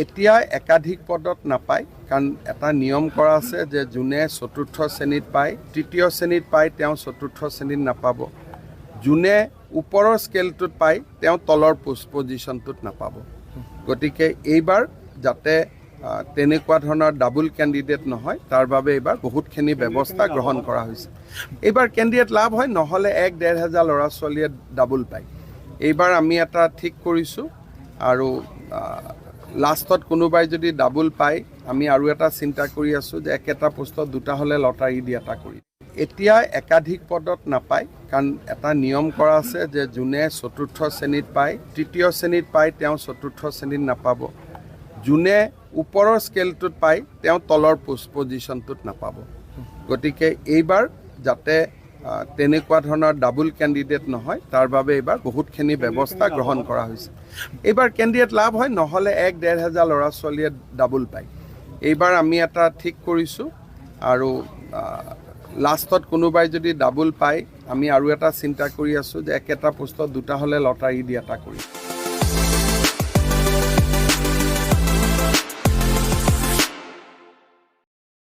এতিয়া একাধিক পদত নাপায়, কাৰণ এটা নিয়ম কৰা আছে যে যোনে চতুৰ্থ শ্ৰেণীত পায়, তৃতীয় শ্ৰেণীত পায়, তেওঁ চতুৰ্থ শ্ৰেণীত নাপাব। যোনে ওপৰৰ স্কেলটোত পায়, তেওঁ তলৰ পজিশ্যনটোত নাপাব। গতিকে এইবাৰ যাতে তেনেকুৱা ধৰণৰ ডাবল কেণ্ডিডেট নহয়, তাৰ বাবে এইবাৰ বহুতখিনি ব্যৱস্থা গ্ৰহণ কৰা হৈছে। এইবাৰ কেণ্ডিডেট লাভ হয়, নহ'লে 1-1.5 হাজাৰ ল'ৰা ছোৱালীয়ে ডাবল পায়। এইবাৰ আমি এটা ঠিক কৰিছোঁ, আৰু লাষ্টত কোনোবাই যদি ডাবল পায়, আমি আৰু এটা চিন্তা কৰি আছোঁ যে একেটা পোষ্টত দুটা হ'লে লটাৰী দি এটা কৰি। এতিয়া একাধিক পদত নাপায়, কাৰণ এটা নিয়ম কৰা আছে যে যোনে চতুৰ্থ শ্ৰেণীত পায়, তৃতীয় শ্ৰেণীত পায়, তেওঁ চতুৰ্থ শ্ৰেণীত নাপাব। যোনে ওপৰৰ স্কেলটোত পায়, তেওঁ তলৰ পজিশ্যনটোত নাপাব। গতিকে এইবাৰ যাতে তেনেকুৱা ধৰণৰ ডাবল কেণ্ডিডেট নহয়, তাৰ বাবে এইবাৰ বহুতখিনি ব্যৱস্থা গ্ৰহণ কৰা হৈছে। এইবাৰ কেণ্ডিডেট লাভ হয়, নহ'লে 1-1.5 হাজাৰ ল'ৰা ছোৱালীয়ে ডাবল পায়। এইবাৰ আমি এটা ঠিক কৰিছোঁ, আৰু লাষ্টত কোনোবাই যদি ডাবল পায়, আমি আৰু এটা চিন্তা কৰি আছোঁ যে একেটা পোষ্টত দুটা হ'লে লটাৰী দি এটা কৰি।